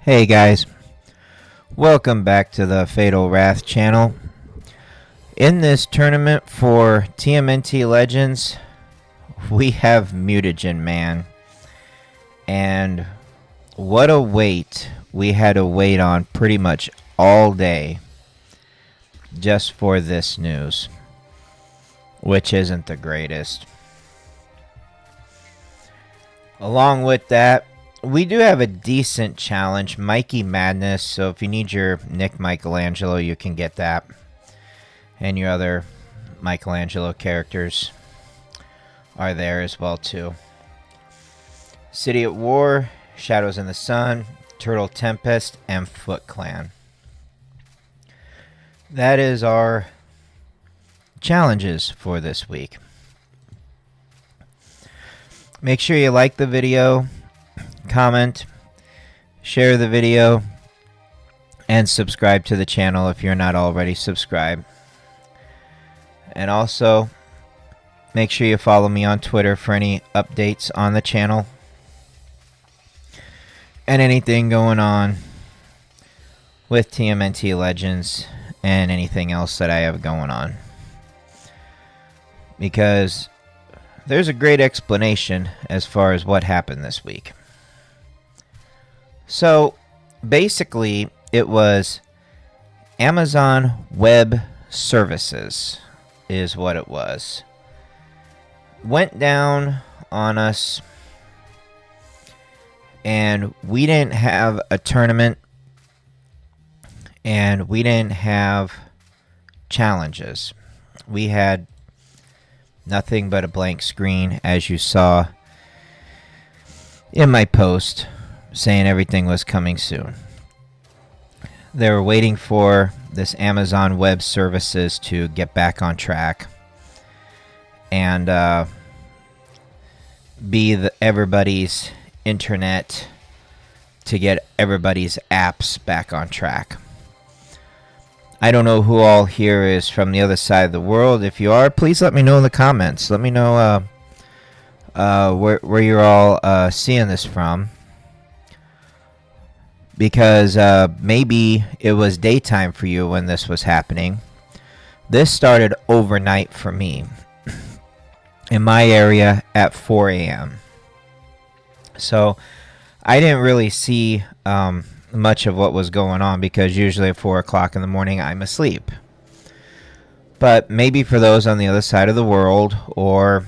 Hey guys, welcome back to the Fatal Wrath channel. In this tournament for TMNT Legends, we have Mutagen Man. And what a wait we had to wait on pretty much all day just for this news, which isn't the greatest. Along with that, we do have a decent challenge, Mikey Madness, so if you need your Nick Michelangelo, you can get that. And your other Michelangelo characters are there as well too. City at War, Shadows in the Sun, Turtle Tempest, and Foot Clan. That is our challenges for this week. Make sure you like the video, comment, share the video, and subscribe to the channel if you're not already subscribed. And also, make sure you follow me on Twitter for any updates on the channel and anything going on with TMNT Legends and anything else that I have going on. Because there's a great explanation as far as what happened this week. So, basically, it was Amazon Web Services is what it was. Went down on us, and we didn't have a tournament, and we didn't have challenges. We had nothing but a blank screen, as you saw in my post saying everything was coming soon. They were waiting for this Amazon Web Services to get back on track and be everybody's internet, to get everybody's apps back on track. I don't know who all here is from the other side of the world. If you are, please let me know in the comments. Let me know where you're all seeing this from. Because maybe it was daytime for you when this was happening. This started overnight for me in my area at 4 a.m. So I didn't really see much of what was going on, because usually at 4 o'clock in the morning I'm asleep. But maybe for those on the other side of the world, or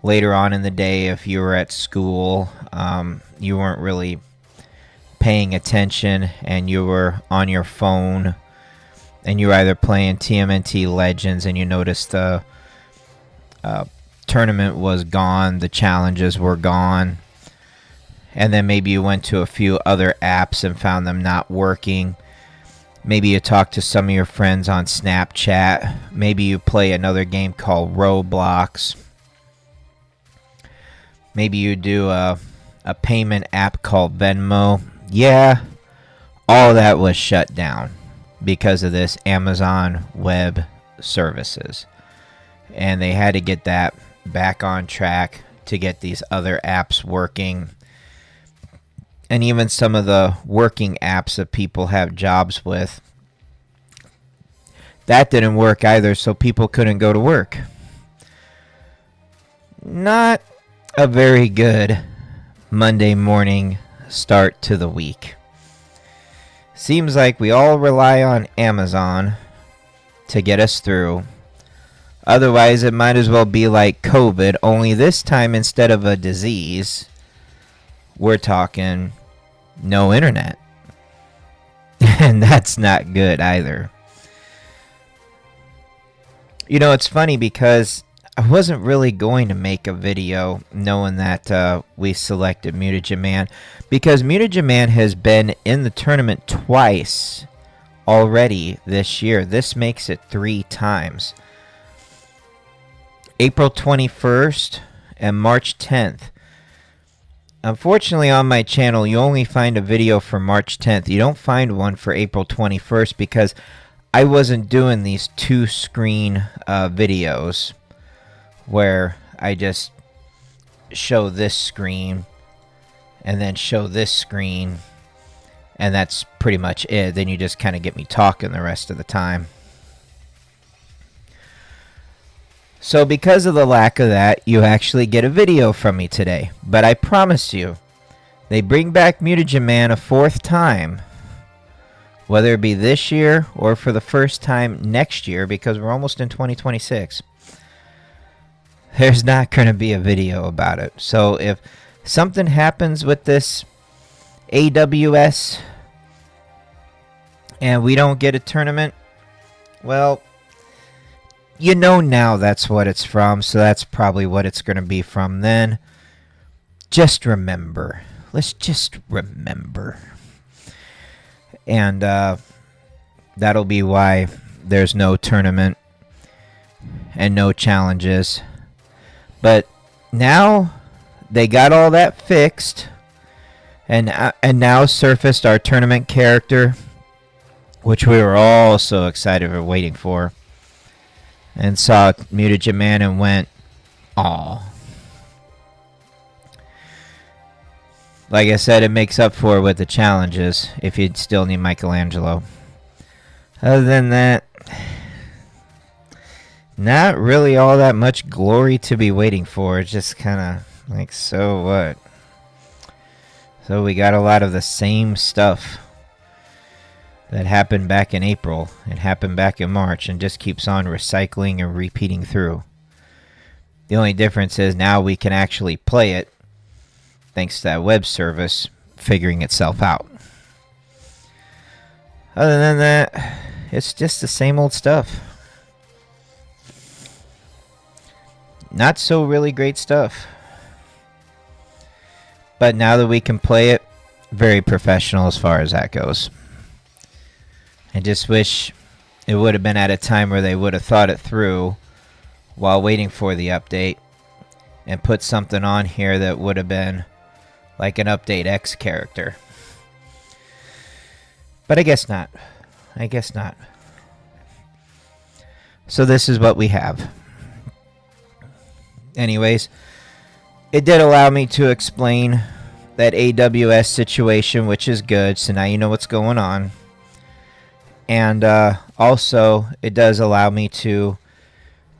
later on in the day if you were at school, you weren't really paying attention and you were on your phone and you were either playing TMNT Legends and you noticed the tournament was gone, the challenges were gone, and then maybe you went to a few other apps and found them not working. Maybe you talked to some of your friends on Snapchat. Maybe you play another game called Roblox. Maybe you do a payment app called Venmo. Yeah, all that was shut down because of this Amazon Web Services. And they had to get that back on track to get these other apps working. And even some of the working apps that people have jobs with, that didn't work either, so people couldn't go to work. Not a very good Monday morning start to the week. Seems like we all rely on Amazon to get us through. Otherwise, it might as well be like COVID, only this time instead of a disease, we're talking no internet. And that's not good either. You know, it's funny because I wasn't really going to make a video knowing that we selected Mutagen Man, because Mutagen Man has been in the tournament twice already this year. This makes it 3 times. April 21st and March 10th. Unfortunately, on my channel, you only find a video for March 10th. You don't find one for April 21st because I wasn't doing these 2-screen videos where I just show this screen and then show this screen And that's pretty much it. Then you just kind of get me talking the rest of the time. So because of the lack of that, you actually get a video from me today. But I promise you, they bring back Mutagen Man a 4th time. Whether it be this year or for the first time next year, because we're almost in 2026. There's not going to be a video about it. So if something happens with this AWS and we don't get a tournament, well, you know now that's what it's from, so that's probably what it's going to be from then. Just remember. Let's just remember. And that'll be why there's no tournament and no challenges. But now they got all that fixed, and now surfaced our tournament character, which we were all so excited for, waiting for, and saw Mutagen Man and went, aw. Like I said, it makes up for it with the challenges if you still need Michelangelo. Other than that, not really all that much glory to be waiting for. It's just kind of like, so what? So we got a lot of the same stuff that happened back in April and happened back in March and just keeps on recycling and repeating through. The only difference is now we can actually play it thanks to that web service figuring itself out. Other than that, it's just the same old stuff. Not so really great stuff. But now that we can play it, very professional as far as that goes. I just wish it would have been at a time where they would have thought it through while waiting for the update and put something on here that would have been like an Update X character. But I guess not. I guess not. So this is what we have. Anyways, it did allow me to explain that AWS situation, which is good. So now you know what's going on. And also, it does allow me to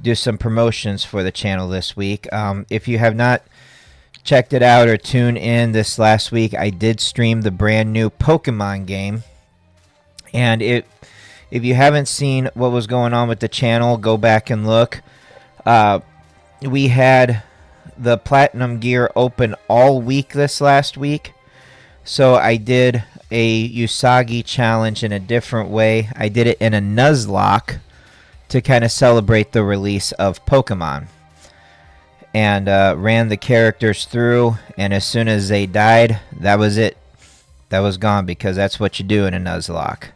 do some promotions for the channel this week. If you have not checked it out or tuned in this last week, I did stream the brand new Pokemon game. And if you haven't seen what was going on with the channel, go back and look. We had the Platinum gear open all week this last week. So I did a Usagi challenge in a different way. I did it in a Nuzlocke to kind of celebrate the release of Pokemon. And ran the characters through, and as soon as they died, that was it. That was gone, because that's what you do in a Nuzlocke.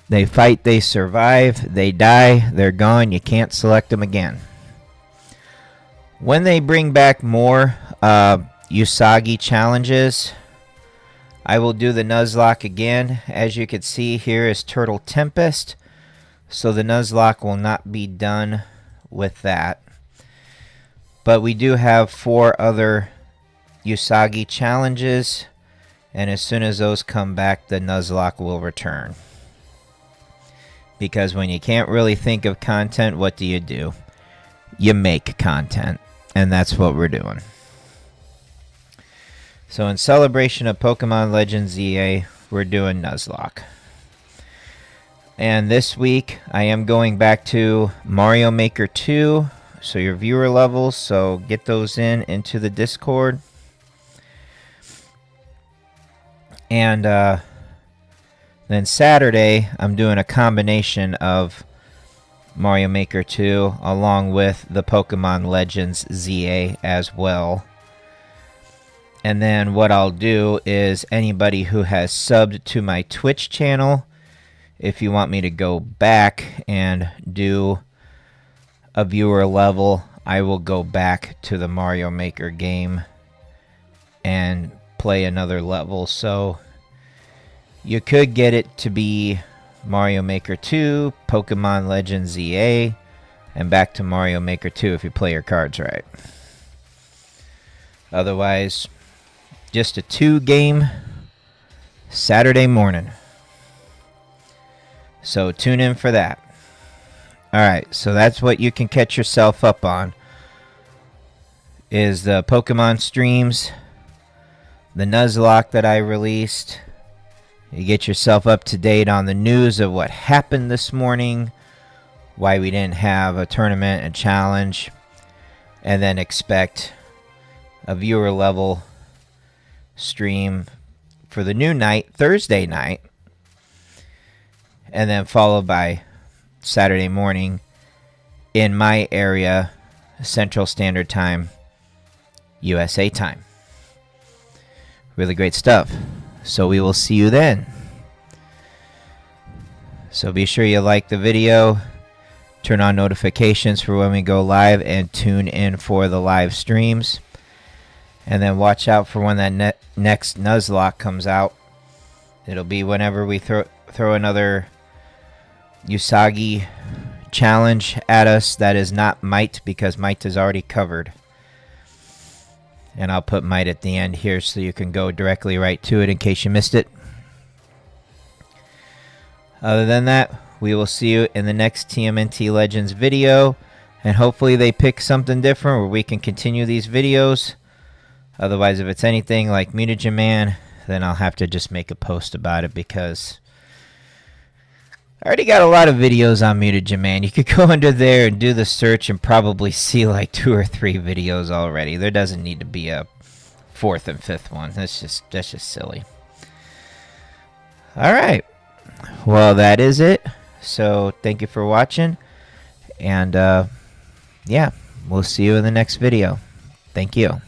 They fight, they survive, they die, they're gone, you can't select them again. When they bring back more Usagi challenges, I will do the Nuzlocke again. As you can see, here is Turtle Tempest, so the Nuzlocke will not be done with that. But we do have 4 other Usagi challenges, and as soon as those come back, the Nuzlocke will return. Because when you can't really think of content, what do? You make content, and that's what we're doing. So in celebration of Pokemon Legends EA, we're doing Nuzlocke. And this week, I am going back to Mario Maker 2. So your viewer levels, so get those into the Discord. And then Saturday, I'm doing a combination of Mario Maker 2 along with the Pokemon Legends ZA as well. And then what I'll do is anybody who has subbed to my Twitch channel, if you want me to go back and do a viewer level, I will go back to the Mario Maker game and play another level. So you could get it to be Mario Maker 2, Pokemon Legends ZA, and back to Mario Maker 2 if you play your cards right. Otherwise, just a 2 game Saturday morning. So tune in for that. Alright, so that's what you can catch yourself up on. Is the Pokemon streams, the Nuzlocke that I released. You get yourself up to date on the news of what happened this morning, why we didn't have a tournament and challenge, and then expect a viewer level stream for the new night, Thursday night, and then followed by Saturday morning in my area, Central Standard Time, USA time. Really great stuff. So we will see you then. So be sure you like the video, turn on notifications for when we go live, and tune in for the live streams. And then watch out for when that next Nuzlocke comes out. It'll be whenever we throw another Usagi challenge at us that is not Might, because Might is already covered. And I'll put Might at the end here so you can go directly right to it in case you missed it. Other than that, we will see you in the next TMNT Legends video. And hopefully they pick something different where we can continue these videos. Otherwise, if it's anything like Mutagen Man, then I'll have to just make a post about it, because I already got a lot of videos on Mutagen Man. You could go under there and do the search and probably see like 2 or 3 videos already. There doesn't need to be a 4th and 5th one. That's just silly. All right. Well, that is it. So thank you for watching. And yeah, we'll see you in the next video. Thank you.